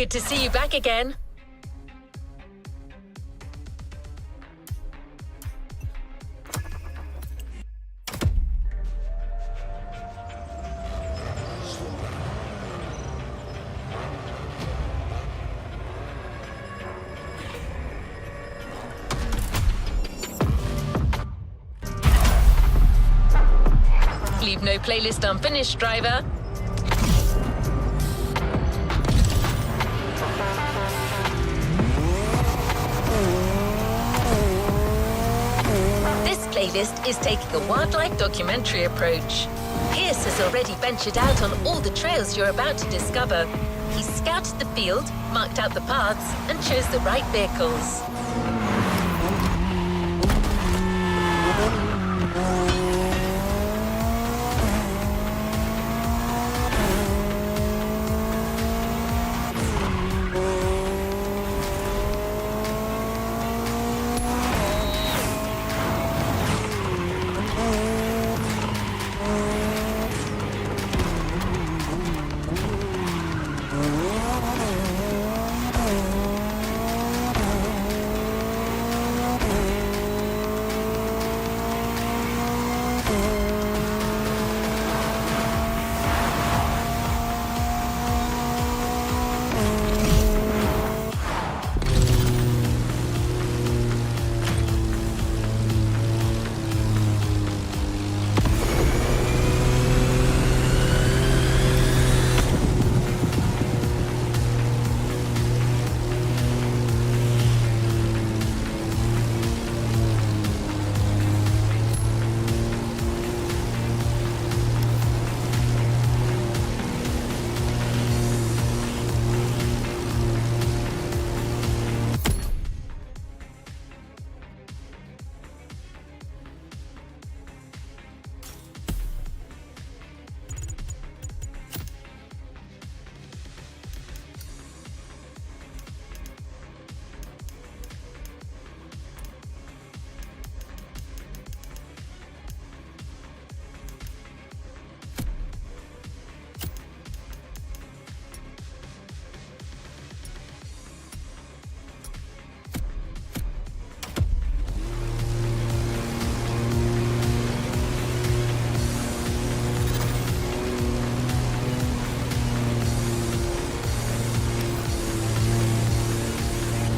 Good to see you back again. Leave no playlist unfinished, driver. This playlist is taking a wildlife documentary approach. Pierce has already ventured out on all the trails you're about to discover. He scouted the field, marked out the paths, and chose the right vehicles.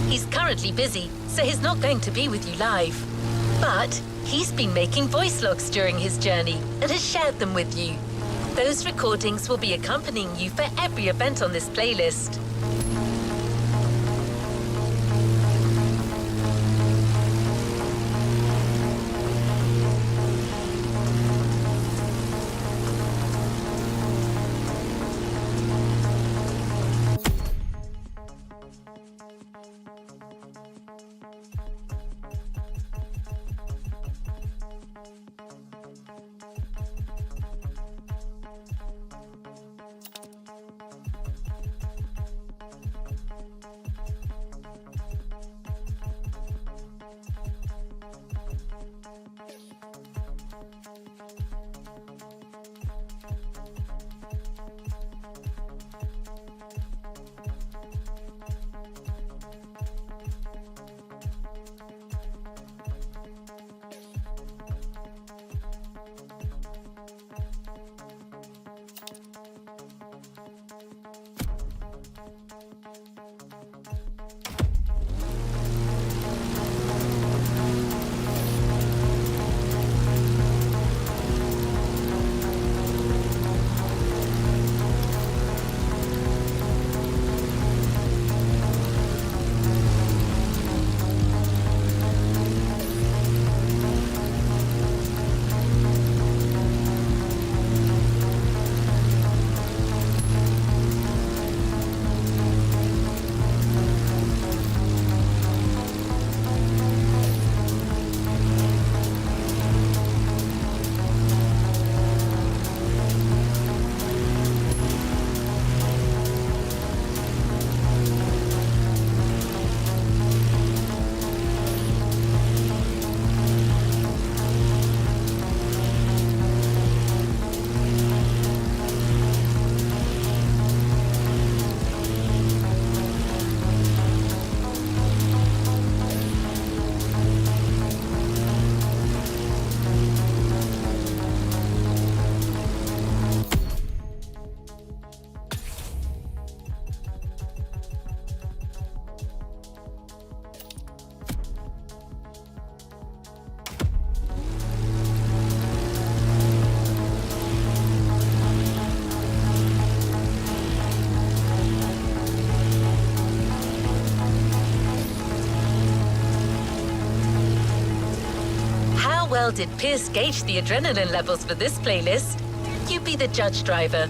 He's currently busy, so he's not going to be with you live. But he's been making voice logs during his journey and has shared them with you. Those recordings will be accompanying you for every event on this playlist. well did Pierce gauge the adrenaline levels for this playlist. You be the judge, driver.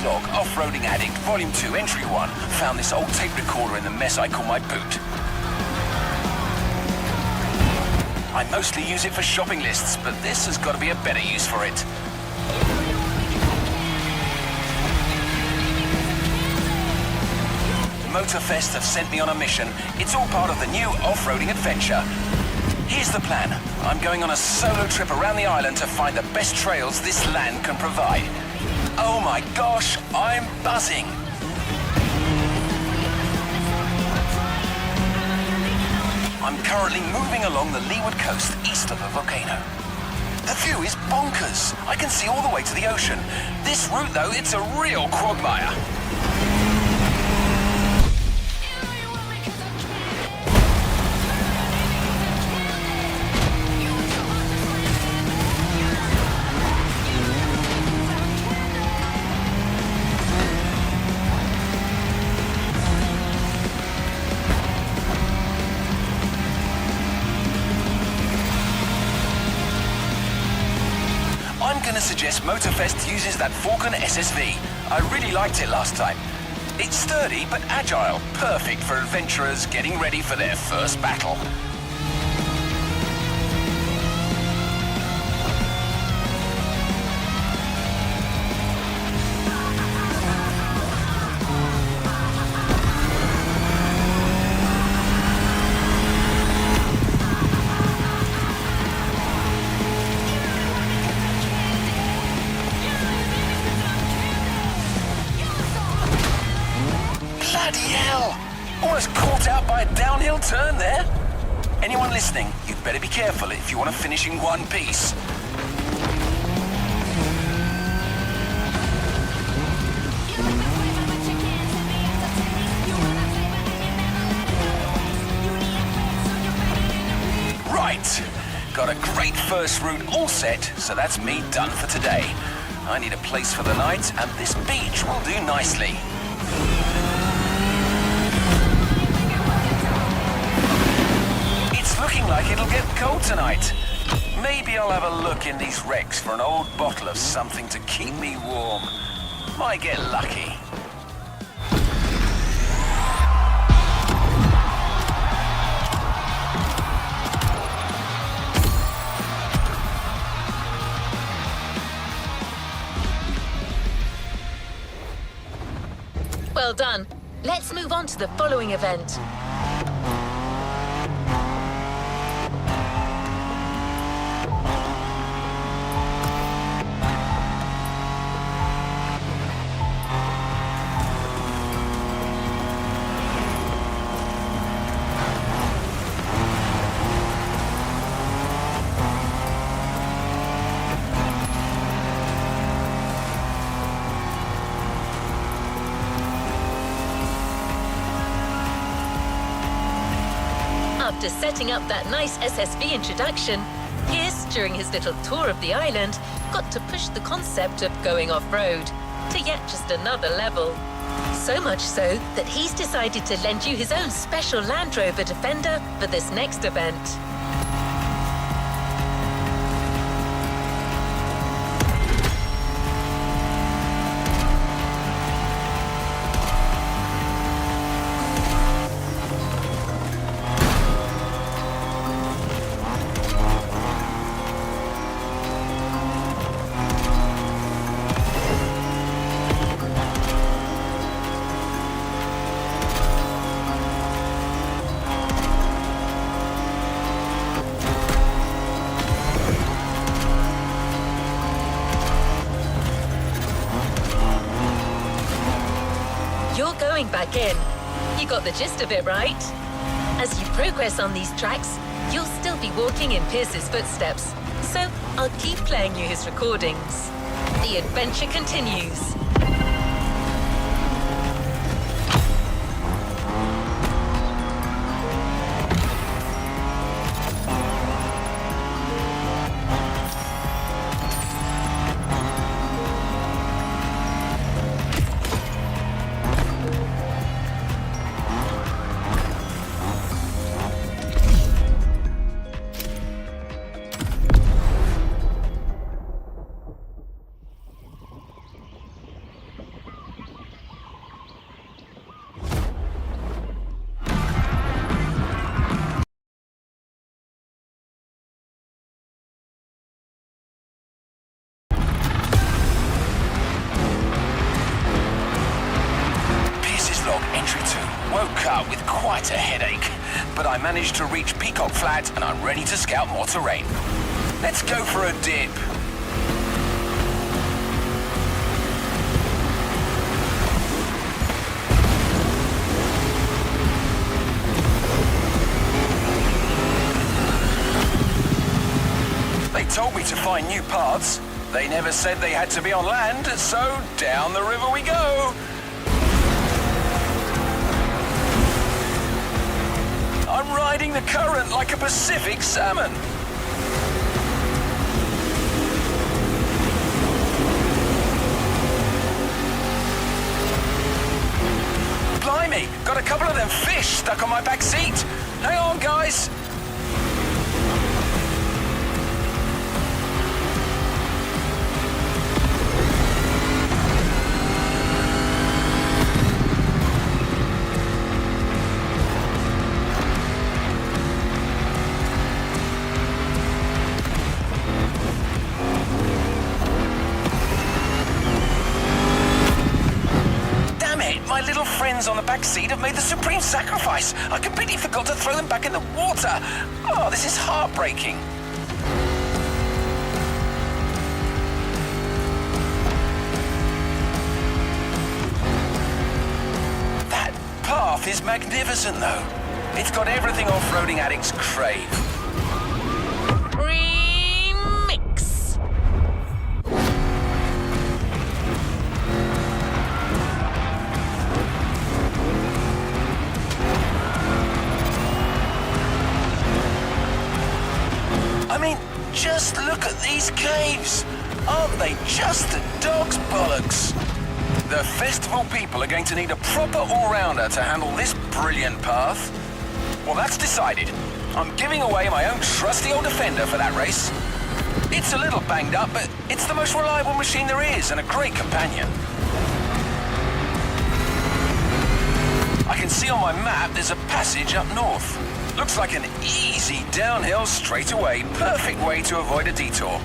Log, Off-Roading Addict, Volume 2, Entry 1. Found this old tape recorder in the mess I call my boot. I mostly use it for shopping lists, but this has got to be a better use for it. Motorfest have sent me on a mission. It's all part of the new off-roading adventure. Here's the plan. I'm going on a solo trip around the island to find the best trails this land can provide. Oh my gosh, I'm buzzing! I'm currently moving along the leeward coast east of the volcano. The view is bonkers. I can see all the way to the ocean. This route, though, it's a real quagmire. I'm going to suggest Motorfest uses that Falcon SSV. I really liked it last time. It's sturdy but agile, perfect for adventurers getting ready for their first battle. Bloody hell! Almost caught out by a downhill turn there. Anyone listening, you'd better be careful if you want to finish in one piece. Right. Got a great first route all set, so that's me done for today. I need a place for the night, and this beach will do nicely. It's looking like it'll get cold tonight. Maybe I'll have a look in these wrecks for an old bottle of something to keep me warm. Might get lucky. Well done. Let's move on to the following event. After setting up that nice SSV introduction, Pierce, during his little tour of the island, got to push the concept of going off-road to yet just another level. So much so that he's decided to lend you his own special Land Rover Defender for this next event. going back in. You got the gist of it, right? As you progress on these tracks, you'll still be walking in Pierce's footsteps, so I'll keep playing you his recordings. The adventure continues. Woke up with quite a headache, but I managed to reach Peacock Flat and I'm ready to scout more terrain. Let's go for a dip. They told me to find new paths. They never said they had to be on land, so down the river we go. I'm riding the current like a Pacific salmon. Blimey, got a couple of them fish stuck on my back seat. Hang on, guys. My little friends on the back seat have made the supreme sacrifice. I completely forgot to throw them back in the water. Oh, this is heartbreaking. That path is magnificent, though. It's got everything off-roading addicts crave. I mean, just look at these caves. Aren't they just the dog's bollocks? The festival people are going to need a proper all-rounder to handle this brilliant path. Well, that's decided. I'm giving away my own trusty old Defender for that race. It's a little banged up, but it's the most reliable machine there is and a great companion. I can see on my map there's a passage up north. Looks like an easy downhill straightaway. Perfect way to avoid a detour.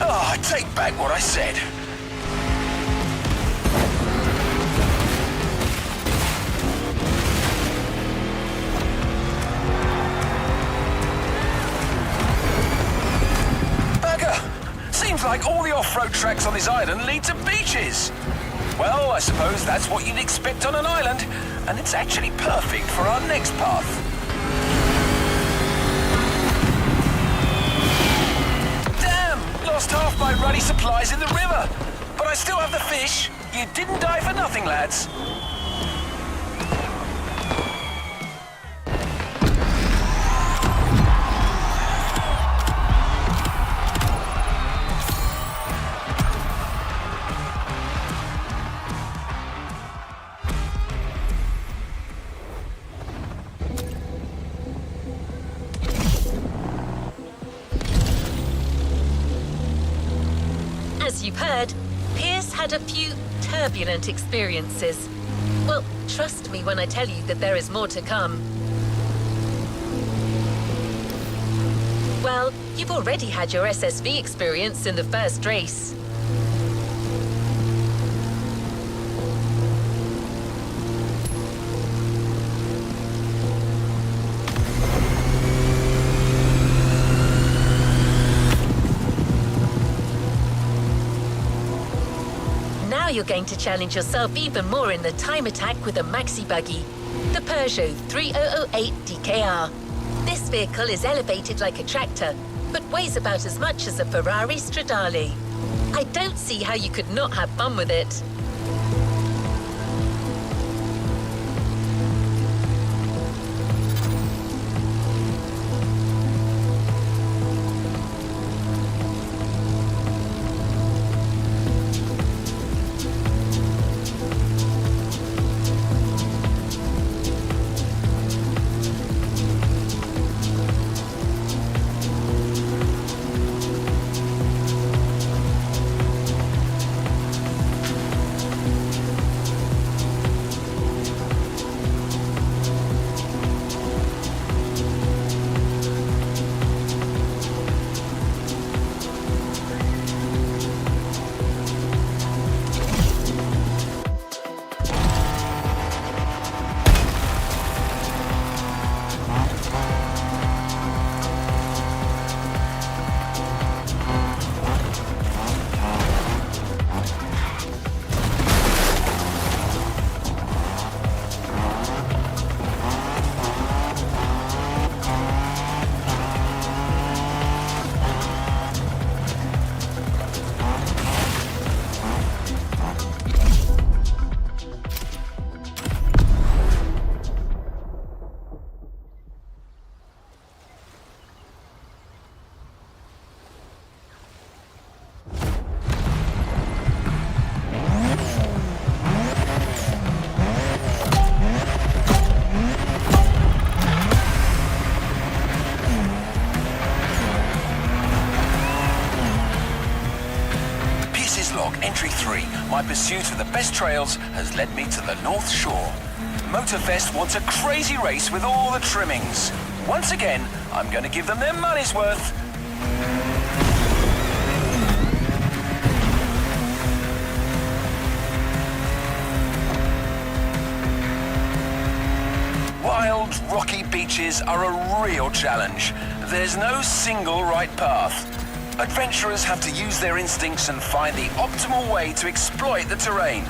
Oh, I take back what I said. Seems like all the off-road tracks on this island lead to beaches. Well, I suppose that's what you'd expect on an island, and it's actually perfect for our next path. Damn! Lost half my ruddy supplies in the river. But I still have the fish. You didn't die for nothing, lads. As you've heard, Pierce had a few turbulent experiences. Well, trust me when I tell you that there is more to come. Well, you've already had your SSV experience in the first race. you're going to challenge yourself even more in the time attack with a maxi buggy, the Peugeot 3008 DKR. This vehicle is elevated like a tractor, but weighs about as much as a Ferrari Stradale. I don't see how you could not have fun with it. Entry 3. My pursuit of the best trails has led me to the North Shore. Motorfest wants a crazy race with all the trimmings. Once again, I'm going to give them their money's worth. Wild, rocky beaches are a real challenge. There's no single right path. Adventurers have to use their instincts and find the optimal way to exploit the terrain.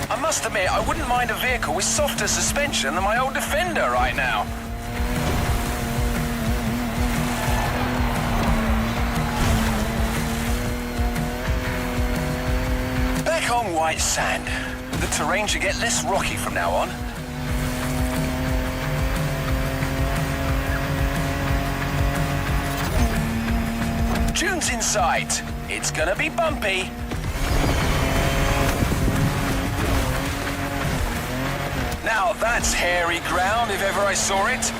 I must admit, I wouldn't mind a vehicle with softer suspension than my old Defender right now. Back on white sand. The terrain should get less rocky from now on. Dunes in sight. It's gonna be bumpy. Now that's hairy ground if ever I saw it.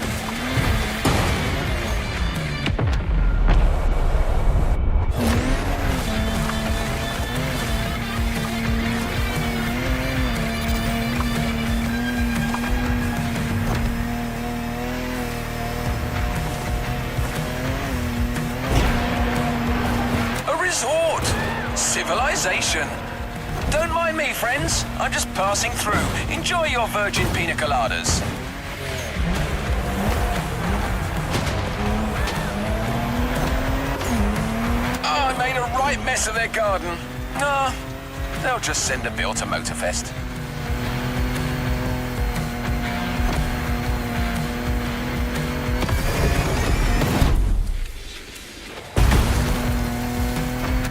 A resort. Civilization. Don't mind me, friends. I'm just passing through. Enjoy your virgin pina coladas. Oh, I made a right mess of their garden. Ah, they'll just send a bill to Motorfest.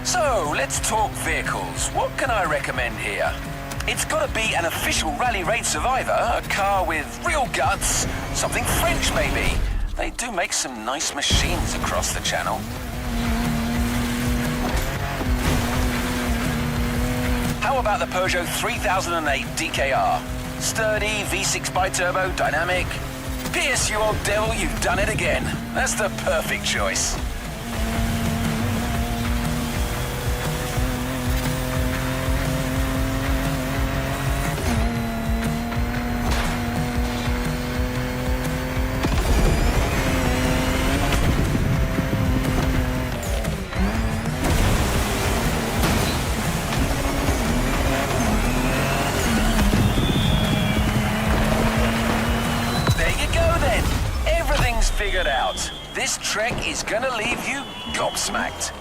So, let's talk vehicles. What can I recommend here? It's got to be an official rally raid survivor, a car with real guts, something French maybe. They do make some nice machines across the channel. How about the Peugeot 3008 DKR? Sturdy, V6 bi-turbo, dynamic. Pierce, you old devil, you've done it again. That's the perfect choice. This trek is gonna leave you gobsmacked.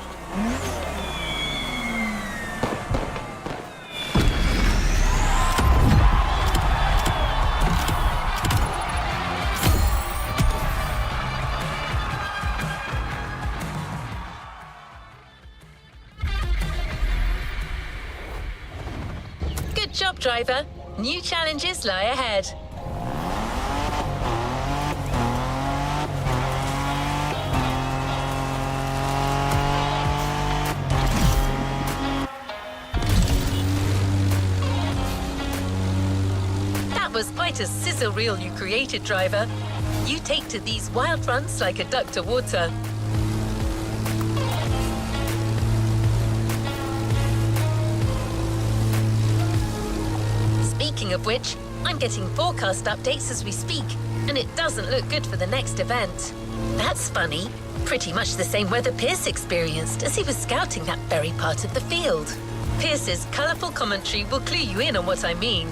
Good job, driver. New challenges lie ahead. That was quite a sizzle reel you created, driver. You take to these wild runs like a duck to water. Speaking of which, I'm getting forecast updates as we speak, and it doesn't look good for the next event. That's funny. Pretty much the same weather Pierce experienced as he was scouting that very part of the field. Pierce's colourful commentary will clue you in on what I mean.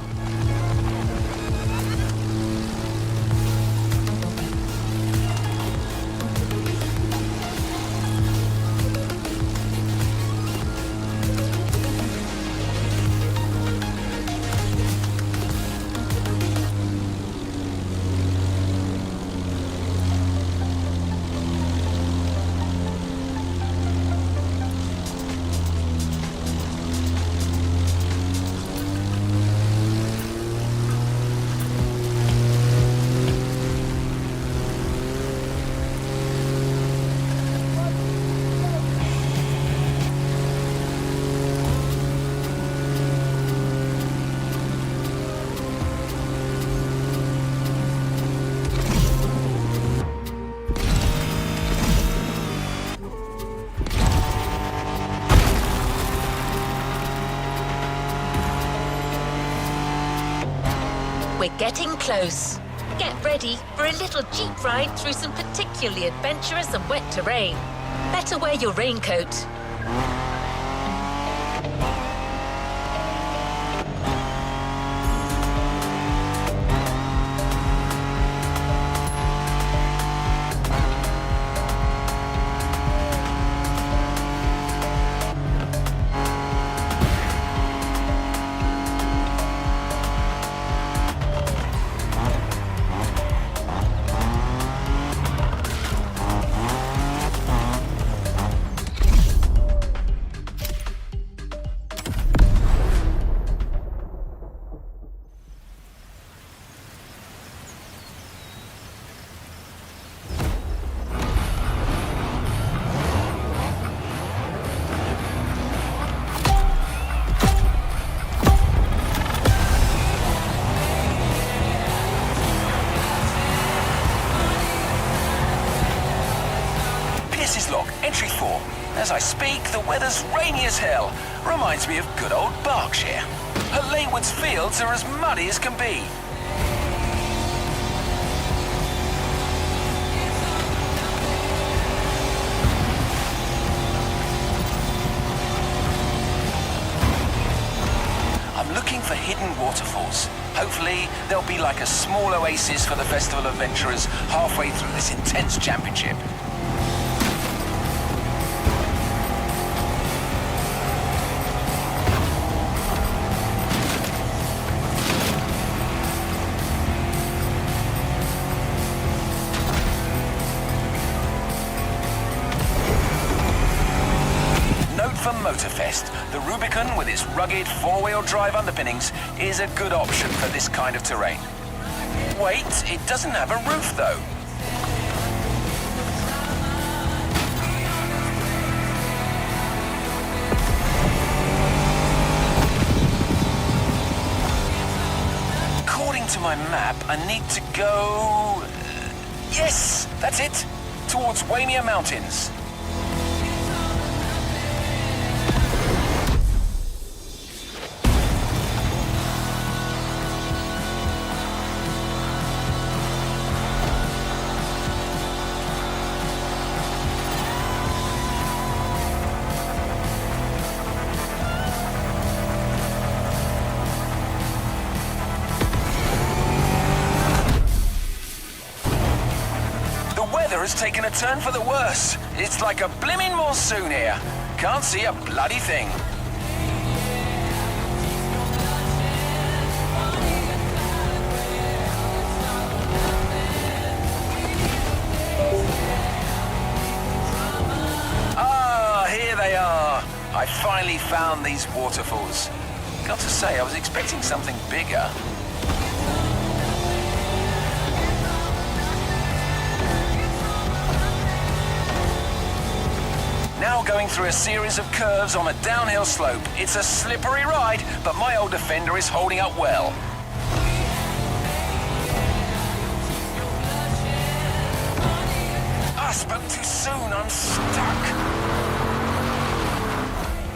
We're getting close. Get ready for a little jeep ride through some particularly adventurous and wet terrain. Better wear your raincoat. Entry 4. As I speak, the weather's rainy as hell. Reminds me of good old Berkshire. Her Leywood's fields are as muddy as can be. I'm looking for hidden waterfalls. Hopefully, there'll be like a small oasis for the festival adventurers halfway through this intense championship. For Motorfest, the Rubicon with its rugged four-wheel drive underpinnings is a good option for this kind of terrain. Wait, it doesn't have a roof though. According to my map, I need to go... yes, that's it, towards Waimea Mountains. weather has taken a turn for the worse. It's like a blimmin' monsoon here. Can't see a bloody thing. Ah, here they are. I finally found these waterfalls. Got to say, I was expecting something bigger. Now going through a series of curves on a downhill slope. It's a slippery ride, but my old Defender is holding up well. I spoke too soon, I'm stuck.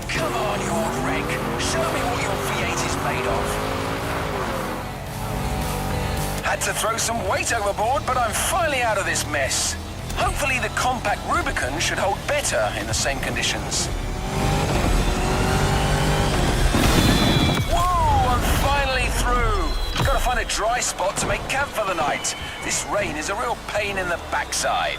Come on, you old wreck. Show me what your V8 is made of. Had to throw some weight overboard, but I'm finally out of this mess. Hopefully the compact Rubicon should hold better in the same conditions. Whoa, I'm finally through. Gotta find a dry spot to make camp for the night. This rain is a real pain in the backside.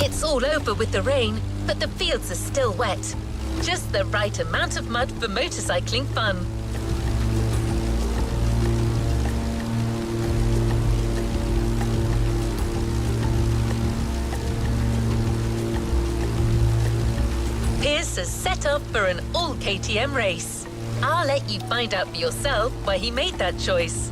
It's all over with the rain, but the fields are still wet. Just the right amount of mud for motorcycling fun. Pierce has set up for an all KTM race. I'll let you find out for yourself why he made that choice.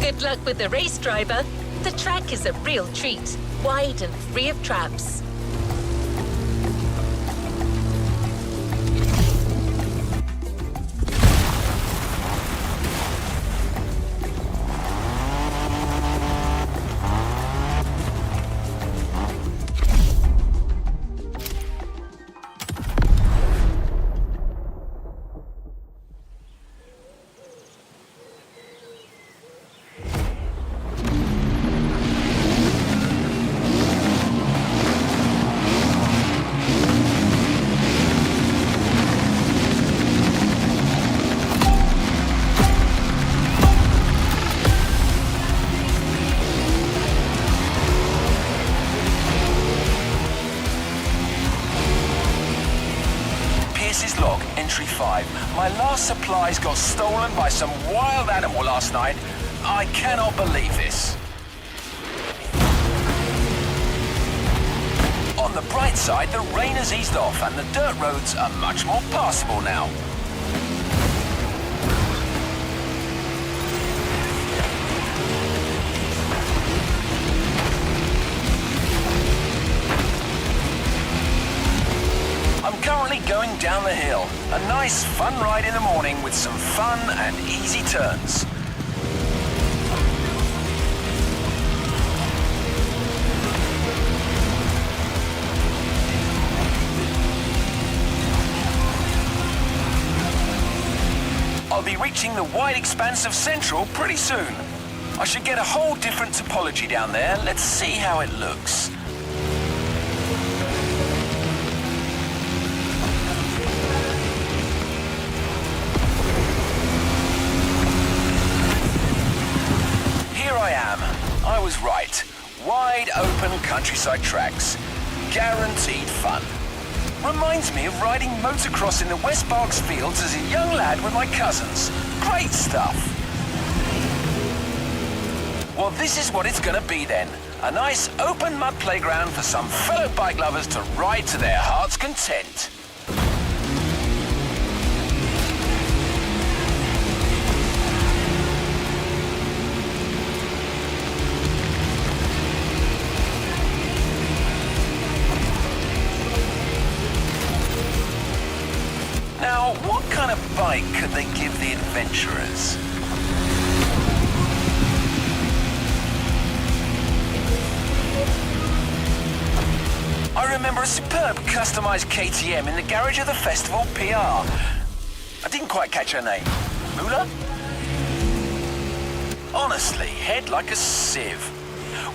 Good luck with the race, driver. The track is a real treat, wide and free of traps. Log, entry 5. My last supplies got stolen by some wild animal last night. I cannot believe this. On the bright side, the rain has eased off and the dirt roads are much more passable now. Currently going down the hill. A nice fun ride in the morning with some fun and easy turns. I'll be reaching the wide expanse of Central pretty soon. I should get a whole different topology down there. Let's see how it looks. Here I am. I was right. Wide open countryside tracks. Guaranteed fun. Reminds me of riding motocross in the West Berks fields as a young lad with my cousins. Great stuff. Well, this is what it's gonna be then. A nice open mud playground for some fellow bike lovers to ride to their heart's content. Now, what kind of bike could they give the adventurers? I remember a superb customized KTM in the garage of the festival PR. I didn't quite catch her name. Mula? Honestly, head like a sieve.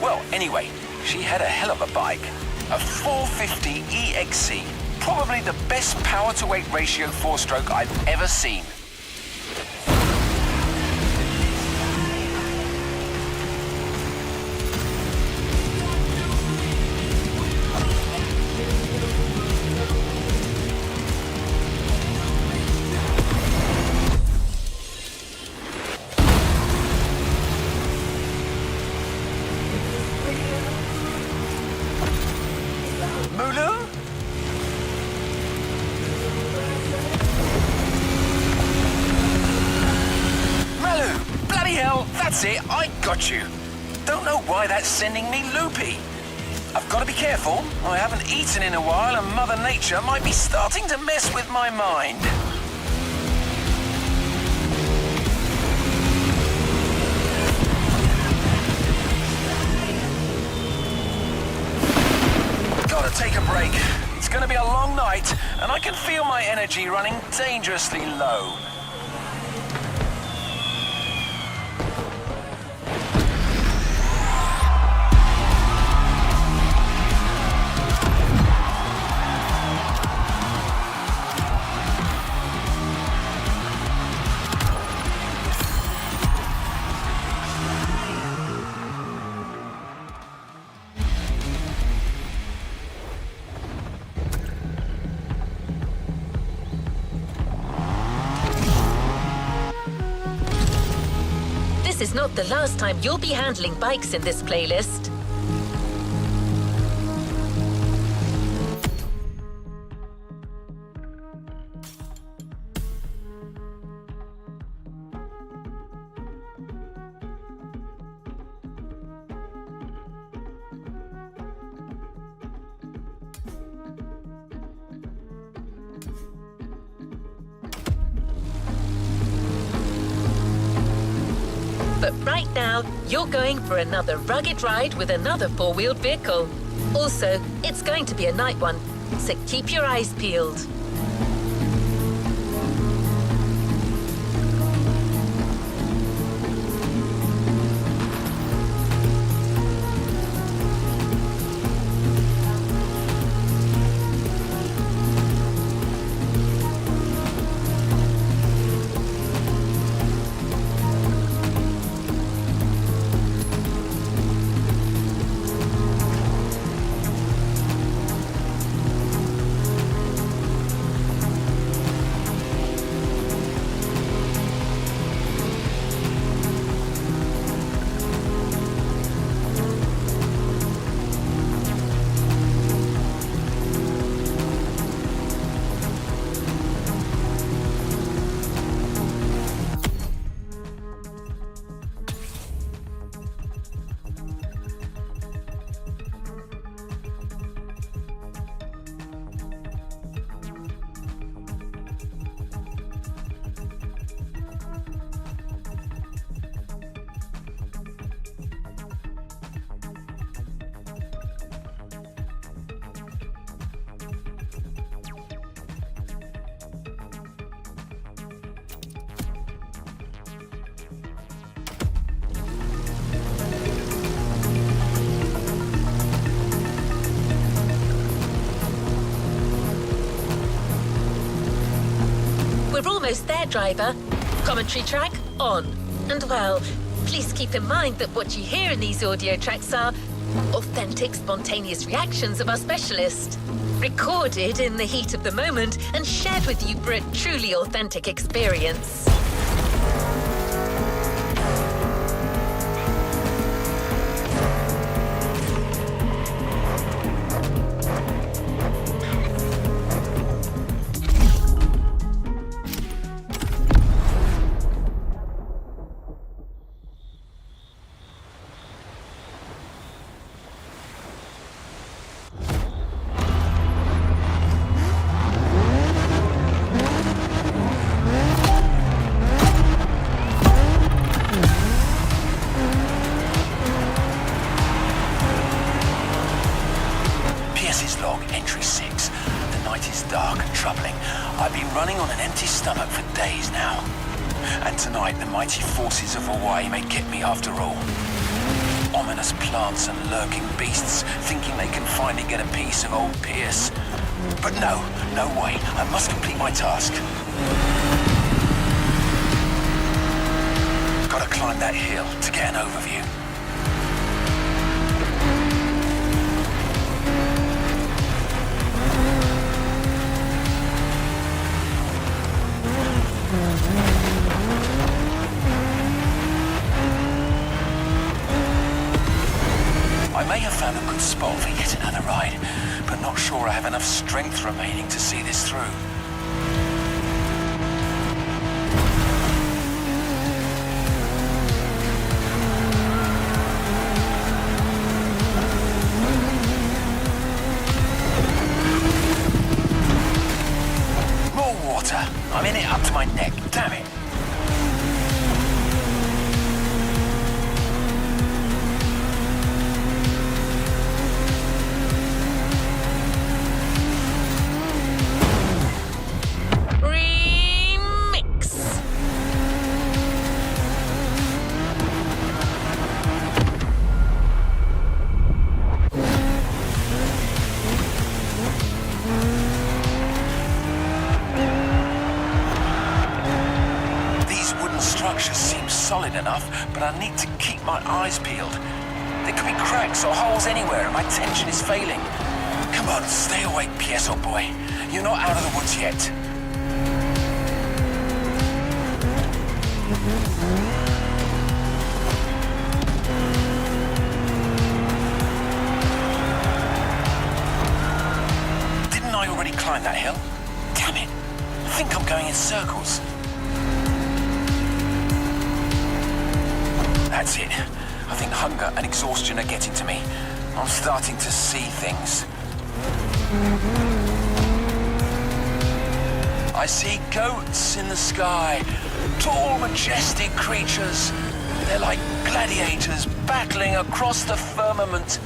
Well, anyway, she had a hell of a bike. A 450 EXC. Probably the best power-to-weight ratio four-stroke I've ever seen. Mulu? That's it, I got you. Don't know why that's sending me loopy. I've got to be careful. I haven't eaten in a while and Mother Nature might be starting to mess with my mind. Gotta take a break. It's gonna be a long night and I can feel my energy running dangerously low. This is not the last time you'll be handling bikes in this playlist. But right now, you're going for another rugged ride with another four-wheeled vehicle. Also, it's going to be a night one, so keep your eyes peeled. We're almost there, driver. Commentary track on. And well, please keep in mind that what you hear in these audio tracks are authentic, spontaneous reactions of our specialist. Recorded in the heat of the moment and shared with you for a truly authentic experience. Entry 6. The night is dark and troubling. I've been running on an empty stomach for days now. And tonight, the mighty forces of Hawaii may get me after all. Ominous plants and lurking beasts, thinking they can finally get a piece of old Pierce. But no way. I must complete my task. Gotta climb that hill to get an overview. I may have found a good spot for yet another ride, but not sure I have enough strength remaining to see this through. More water. I'm in it up to my neck. Damn it. Solid enough, but I need to keep my eyes peeled. There could be cracks or holes anywhere and my tension is failing. Come on, stay awake, Piezo boy. You're not out of the woods yet. Didn't I already climb that hill? Damn it. I think I'm going in circles. That's it. I think hunger and exhaustion are getting to me. I'm starting to see things. I see goats in the sky. Tall, majestic creatures. They're like gladiators battling across the firmament.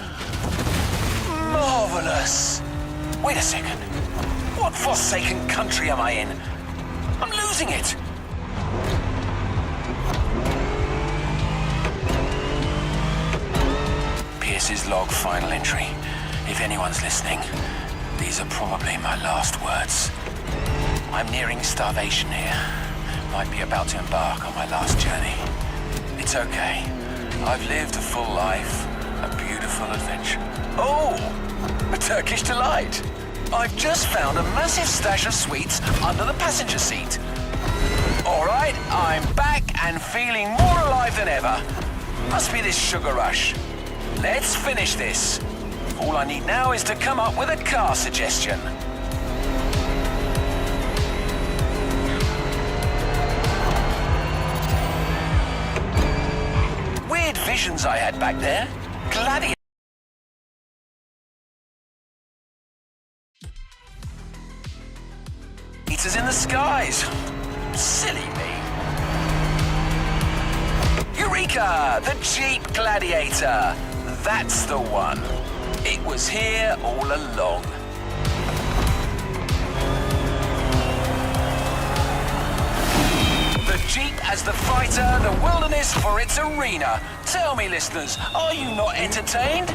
Marvelous. Wait a second. What forsaken country am I in? I'm losing it. Pierce's log final entry. If anyone's listening, these are probably my last words. I'm nearing starvation here. Might be about to embark on my last journey. It's okay. I've lived a full life, a beautiful adventure. Oh, a Turkish delight. I've just found a massive stash of sweets under the passenger seat. All right, I'm back and feeling more alive than ever. Must be this sugar rush. Let's finish this. All I need now is to come up with a car suggestion. Weird visions I had back there. Gladiators in the skies. Silly me. Eureka! The Jeep Gladiator. That's the one. It was here all along. The Jeep as the fighter, the wilderness for its arena. Tell me, listeners, are you not entertained?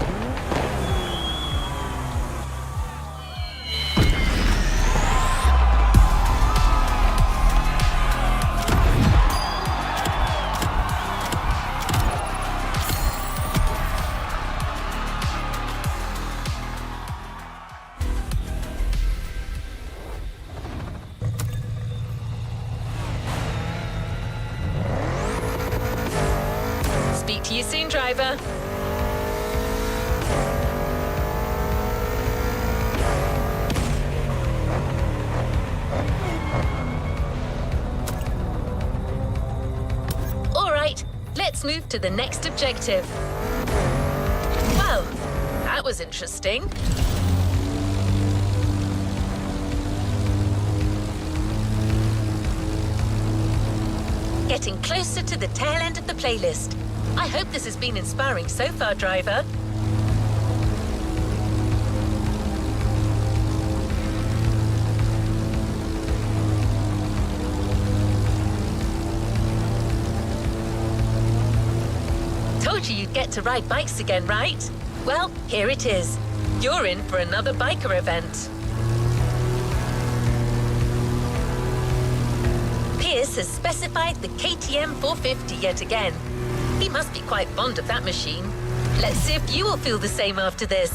to you soon, driver. All right, let's move to the next objective. Well, that was interesting. Getting closer to the tail end of the playlist. I hope this has been inspiring so far, driver. Told you you'd get to ride bikes again, right? Well, here it is. You're in for another biker event. Pierce has specified the KTM 450 yet again. He must be quite fond of that machine. Let's see if you will feel the same after this.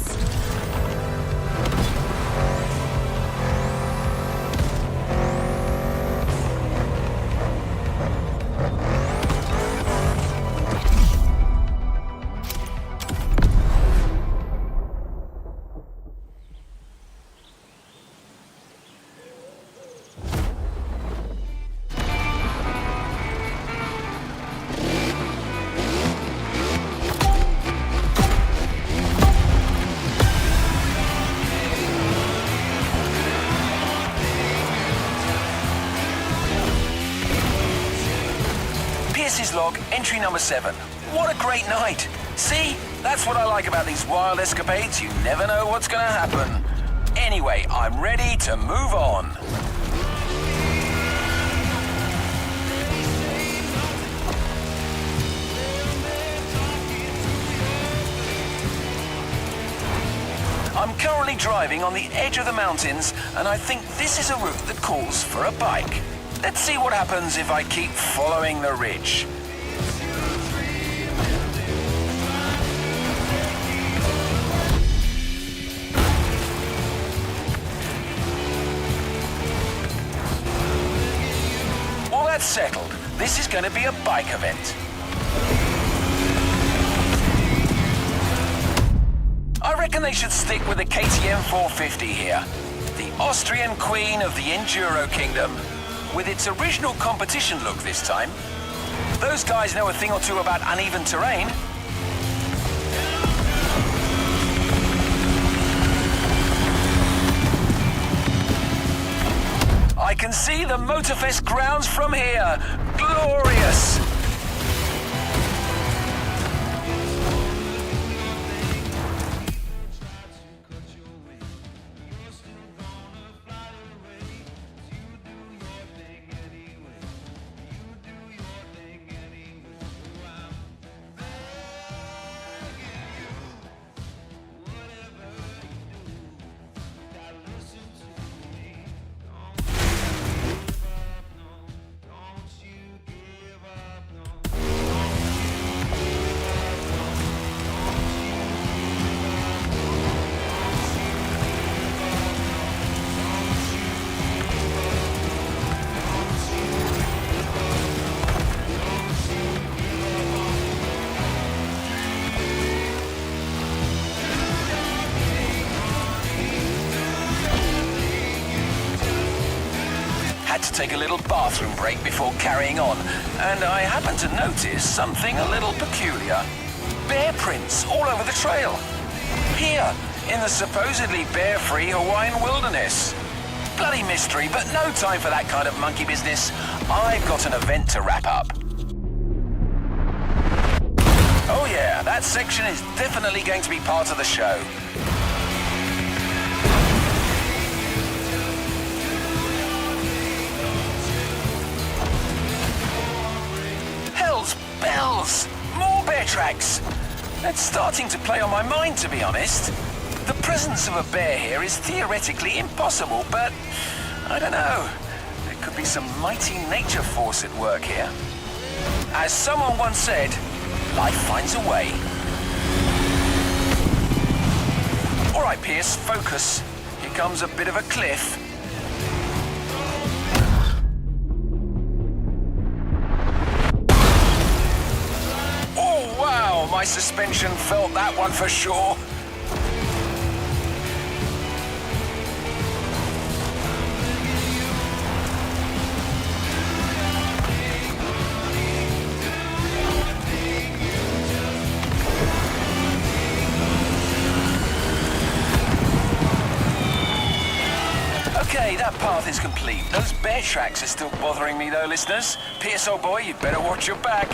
Pierce's log, entry number 7. What a great night. See? That's what I like about these wild escapades. You never know what's going to happen. Anyway, I'm ready to move on. I'm currently driving on the edge of the mountains, and I think this is a route that calls for a bike. Let's see what happens if I keep following the ridge. Well, that's settled. This is going to be a bike event. I reckon they should stick with the KTM 450 here. The Austrian queen of the Enduro Kingdom. With its original competition look this time. Those guys know a thing or two about uneven terrain. I can see the Motorfest grounds from here. Glorious! Had to take a little bathroom break before carrying on, and I happened to notice something a little peculiar. Bear prints all over the trail. Here, in the supposedly bear-free Hawaiian wilderness. Bloody mystery, but no time for that kind of monkey business. I've got an event to wrap up. Oh yeah, that section is definitely going to be part of the show. Bells! More bear tracks! That's starting to play on my mind, to be honest. The presence of a bear here is theoretically impossible, but I don't know. There could be some mighty nature force at work here. As someone once said, life finds a way. All right, Pierce, focus. Here comes a bit of a cliff. suspension felt that one for sure. Okay, that path is complete. Those bear tracks are still bothering me though, listeners. Pierce, old boy, you'd better watch your back.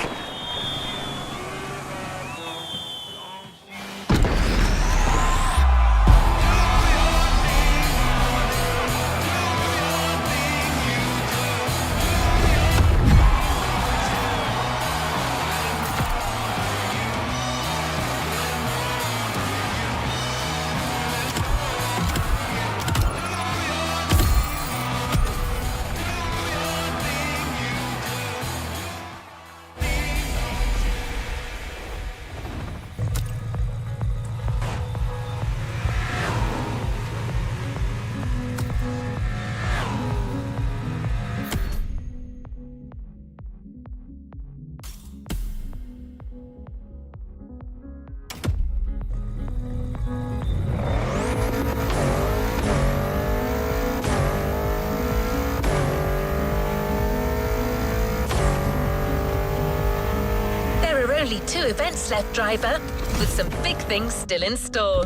Only 2 events left, driver, with some big things still in store.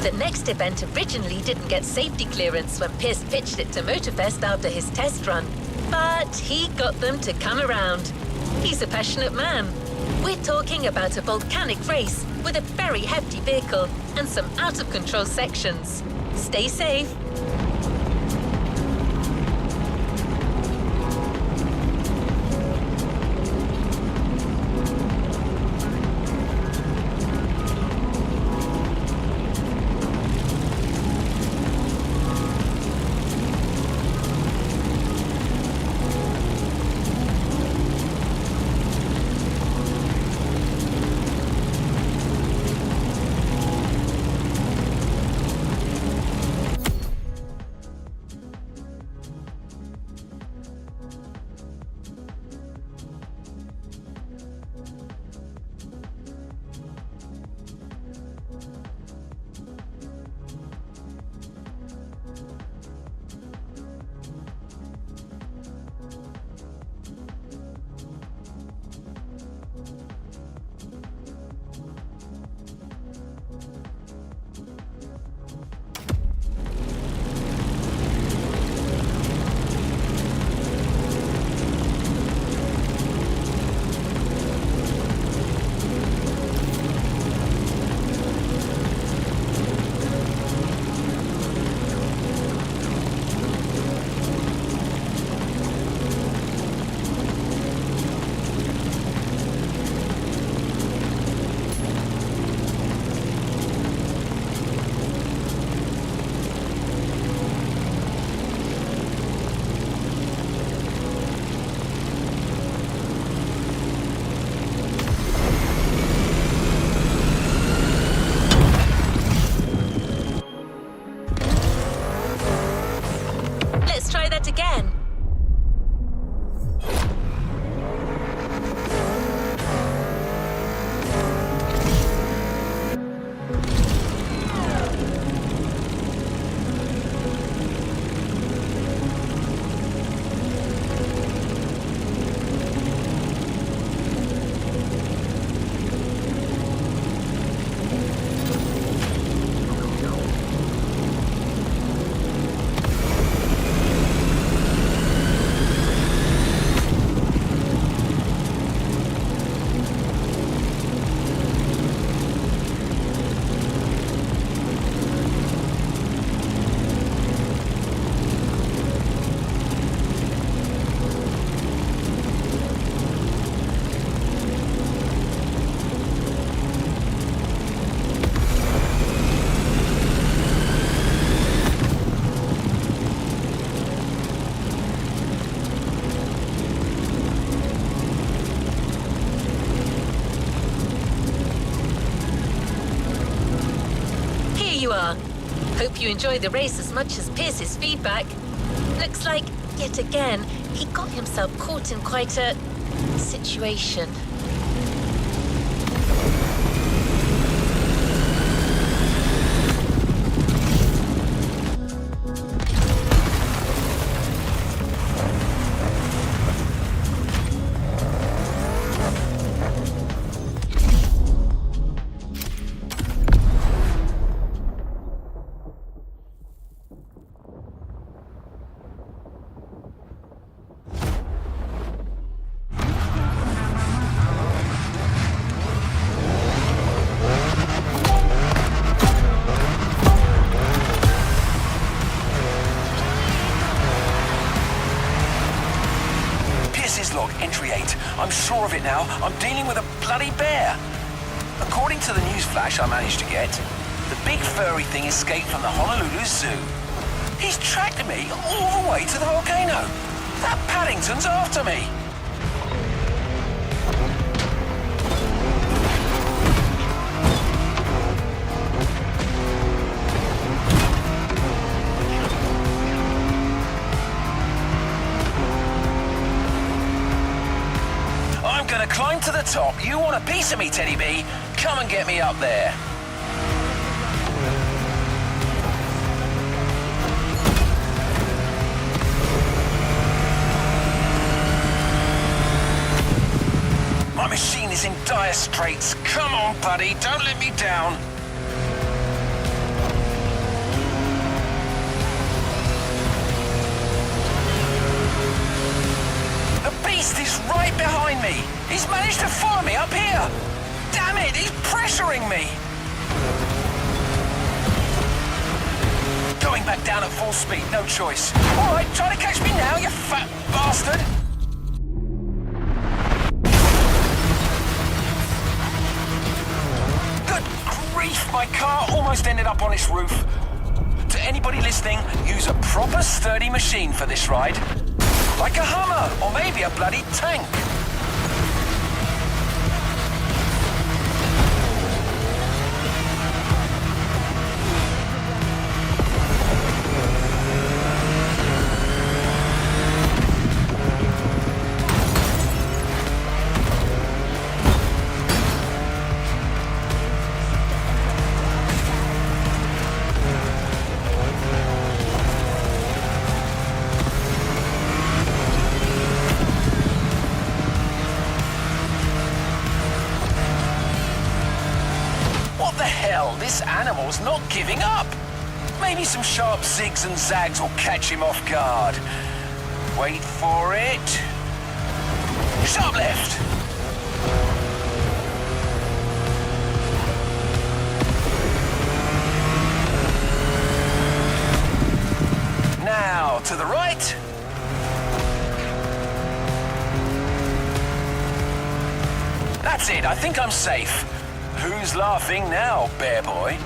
The next event originally didn't get safety clearance when Pierce pitched it to Motorfest after his test run. But he got them to come around. He's a passionate man. We're talking about a volcanic race with a very hefty vehicle and some out-of-control sections. Stay safe. Hope you enjoy the race as much as Pierce's feedback. Looks like, yet again, he got himself caught in quite a situation. Log, entry 8. I'm sure of it now. I'm dealing with a bloody bear. According to the news flash I managed to get, the big furry thing escaped from the Honolulu Zoo. He's tracked me all the way to the volcano. That Paddington's after me. I'm gonna climb to the top. You want a piece of me, Teddy B? Come and get me up there. My machine is in dire straits. Come on, buddy, don't let me down. The beast is right behind me. He's managed to follow me up here. Damn it, he's pressuring me. Going back down at full speed, no choice. All right, try to catch me now, you fat bastard. Good grief, my car almost ended up on its roof. To anybody listening, use a proper sturdy machine for this ride. Like a Hummer, or maybe a bloody tank. This animal's not giving up. Maybe some sharp zigs and zags will catch him off guard. Wait for it. Sharp left. Now, to the right. That's it, I think I'm safe. Who's laughing now, bear boy?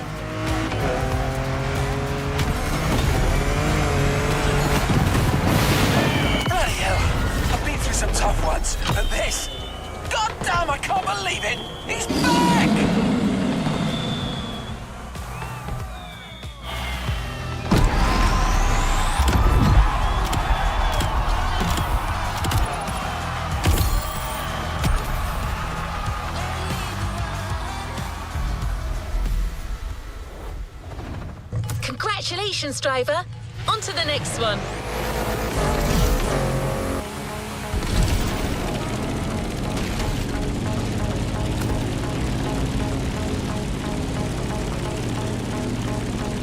Bloody hell, I've been through some tough ones, but this... God damn, I can't believe it! He's back! Congratulations, driver. On to the next one.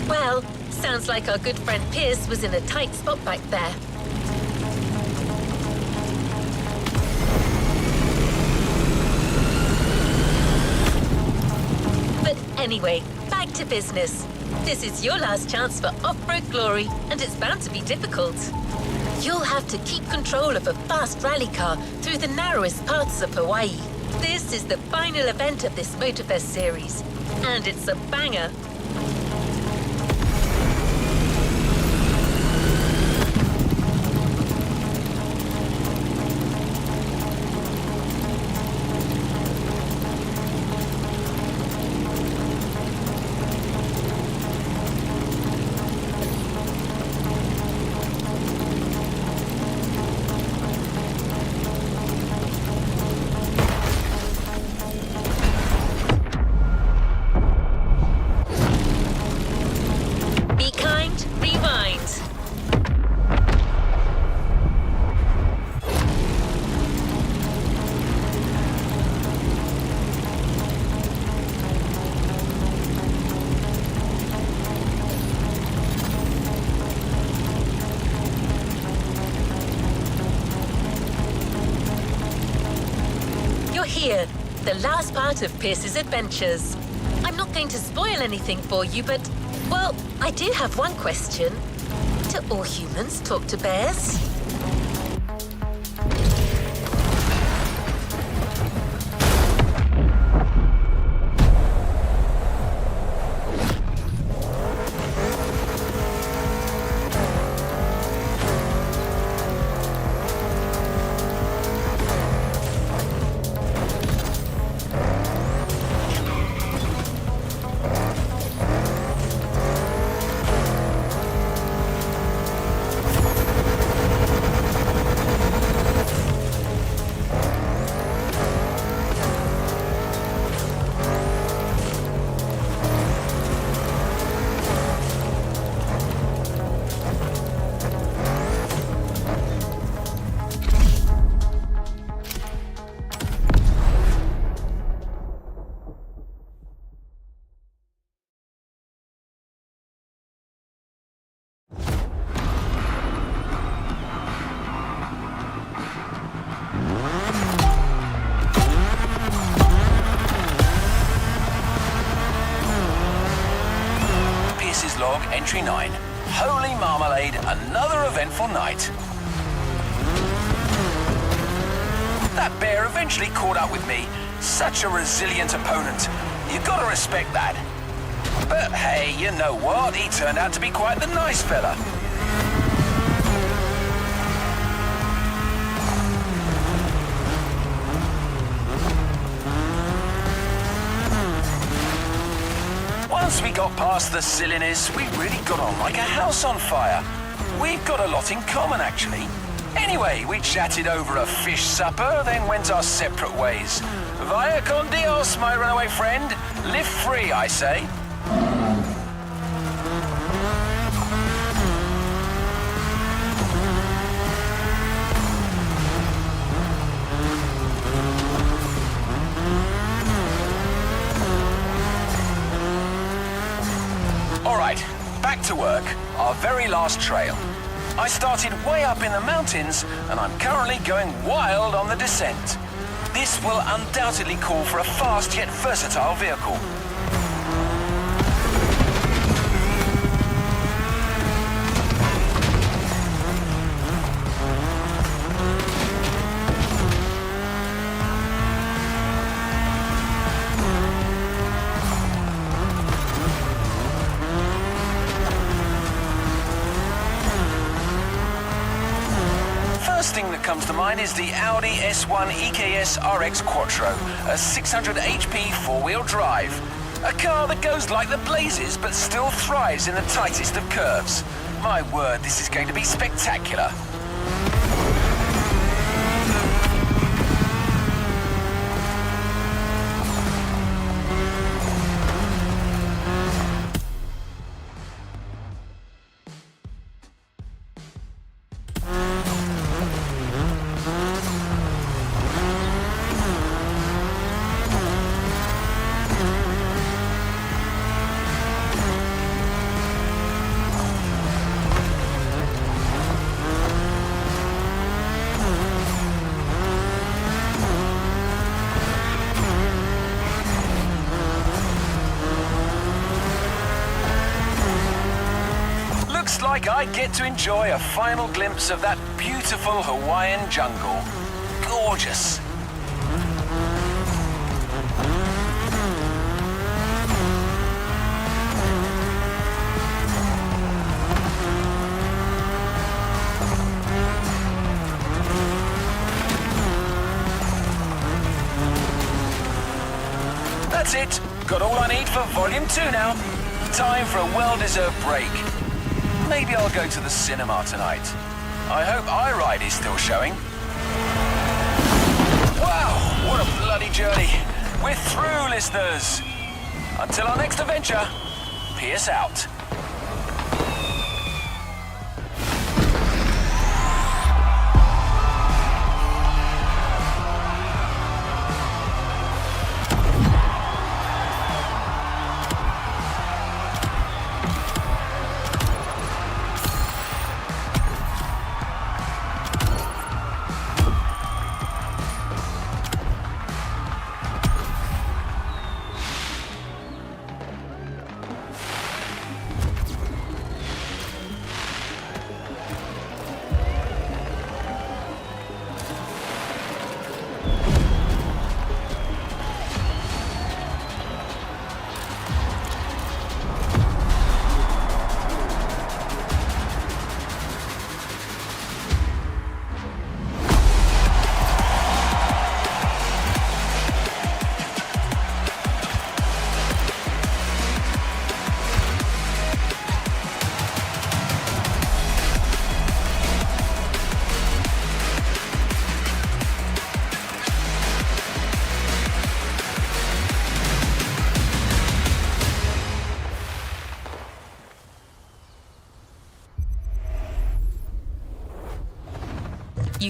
Well, sounds like our good friend Pierce was in a tight spot back there. But anyway, back to business. This is your last chance for off-road glory, and it's bound to be difficult. You'll have to keep control of a fast rally car through the narrowest parts of Hawaii. This is the final event of this Motorfest series, and it's a banger. here, the last part of Pierce's adventures. I'm not going to spoil anything for you, but, well, I do have one question. Do all humans talk to bears? Log entry 9. Holy marmalade, another eventful night. That bear eventually caught up with me. Such a resilient opponent. You gotta respect that. But hey, you know what? He turned out to be quite the nice fella. Once we got past the silliness, we really got on like a house on fire. We've got a lot in common, actually. Anyway, we chatted over a fish supper, then went our separate ways. Vaya con Dios, my runaway friend. Live free, I say. Alright, back to work. Our very last trail. I started way up in the mountains, and I'm currently going wild on the descent. This will undoubtedly call for a fast yet versatile vehicle. First thing that comes to mind is the Audi S1 EKS RX Quattro, a 600 HP four-wheel drive. A car that goes like the blazes but still thrives in the tightest of curves. My word, this is going to be spectacular. Looks like I get to enjoy a final glimpse of that beautiful Hawaiian jungle. Gorgeous. That's it. Got all I need for Volume 2 now. Time for a well-deserved break. Maybe I'll go to the cinema tonight. I hope iRide is still showing. Wow, what a bloody journey. We're through, listeners. Until our next adventure, Pierce out.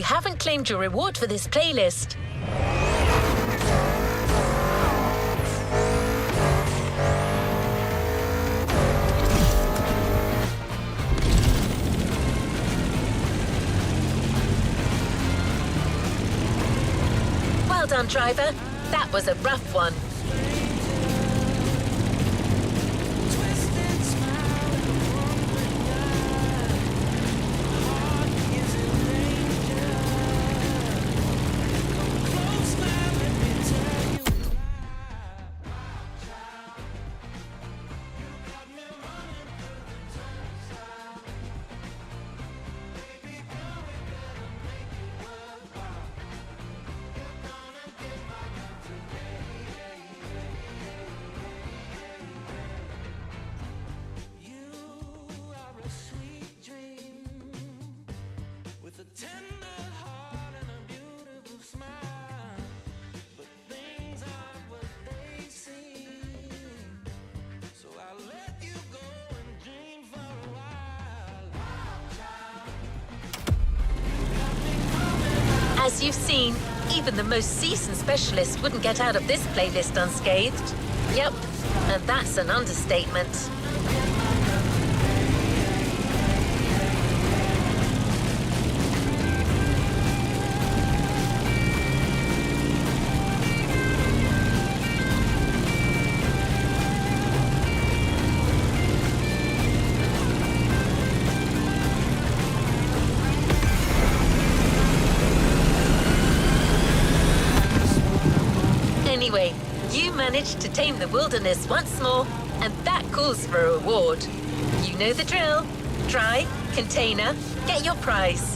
haven't claimed your reward for this playlist. Well done, driver. That was a rough one. As you've seen, even the most seasoned specialist wouldn't get out of this playlist unscathed. Yep, and that's an understatement. Anyway, you managed to tame the wilderness once more, and that calls for a reward. You know the drill. Try, container, get your prize.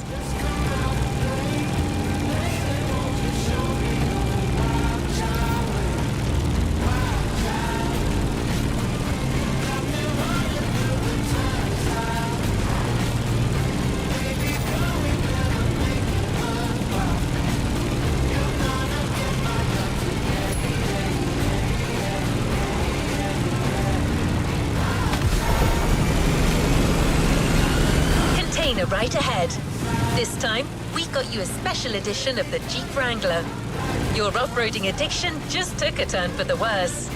Right ahead. This time, we got you a special edition of the Jeep Wrangler. Your off-roading addiction just took a turn for the worse.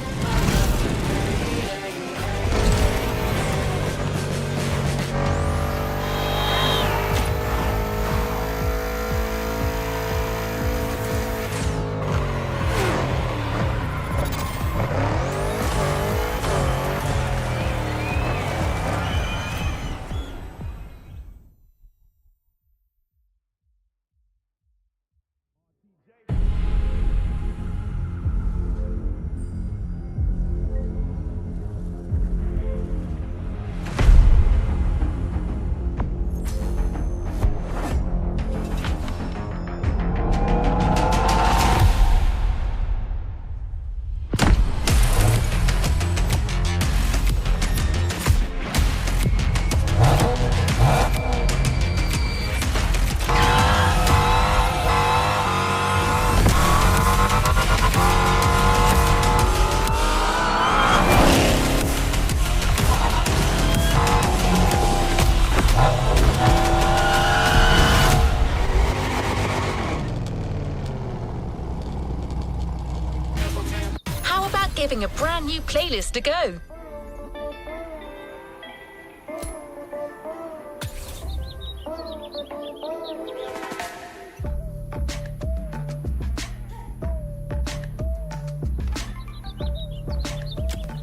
Giving a brand new playlist a go.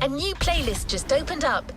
A new playlist just opened up.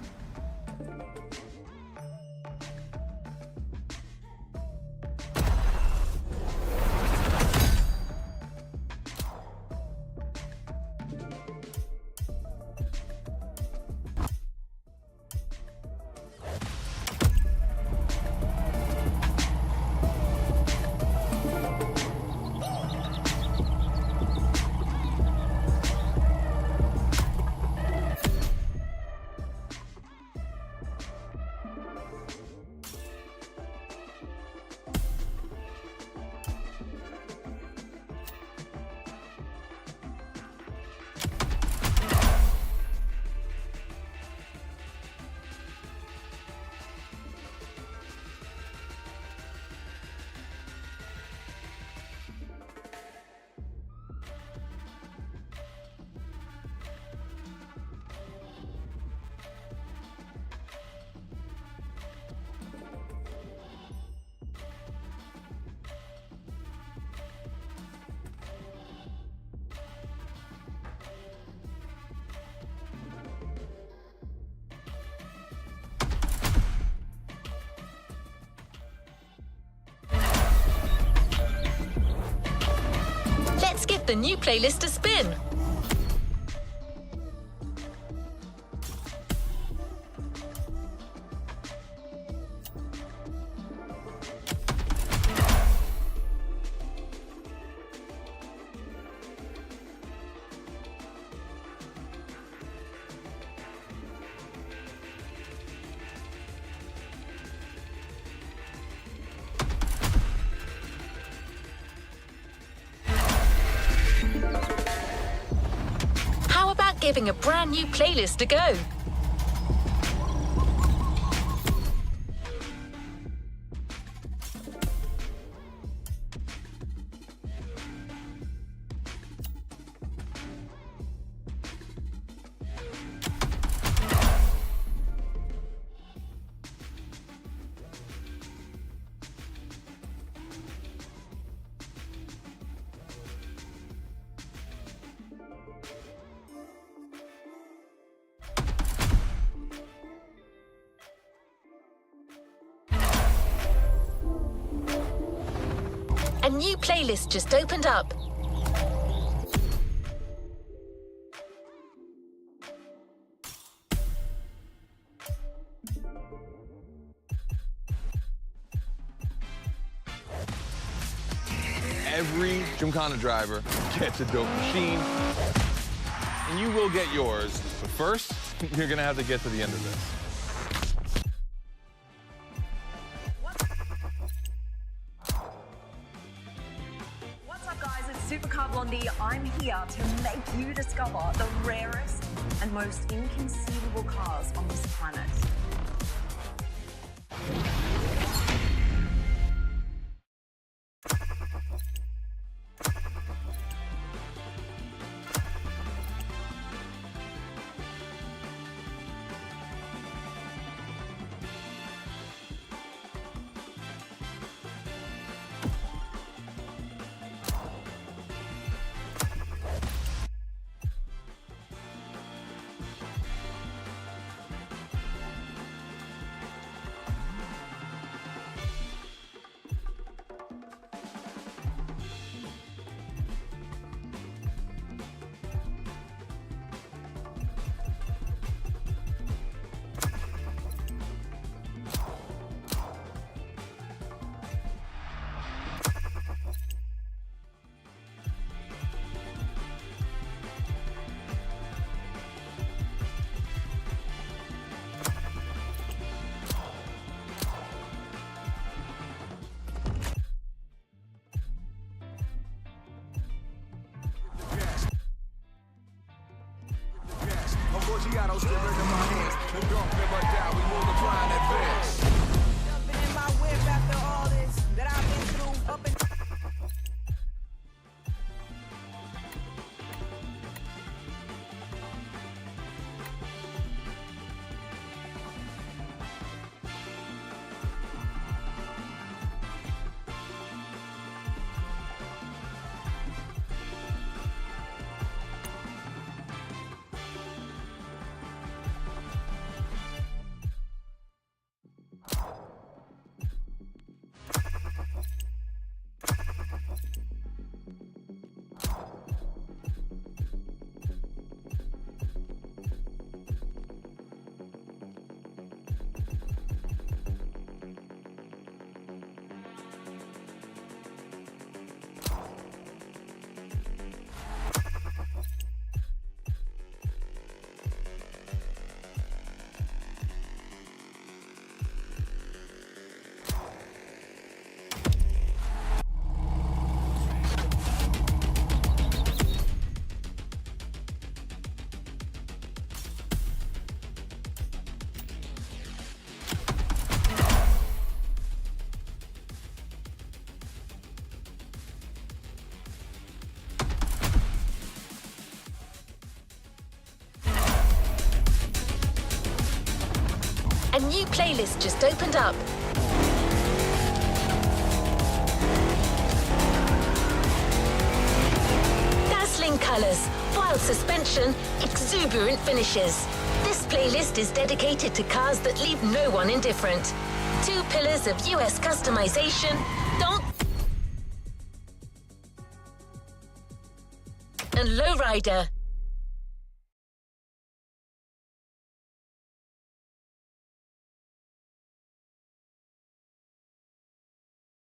the new playlist a spin. How about giving a brand new playlist a go? A new playlist just opened up. Every Gymkhana driver gets a dope machine, and you will get yours. But first, you're gonna have to get to the end of this. What's up, guys? It's Supercar Blondie. I'm here to make you discover the rarest and most inconceivable cars on this planet. A new playlist just opened up. Dazzling colors, wild suspension, exuberant finishes. This playlist is dedicated to cars that leave no one indifferent. 2 pillars of US customization. Don't and lowrider.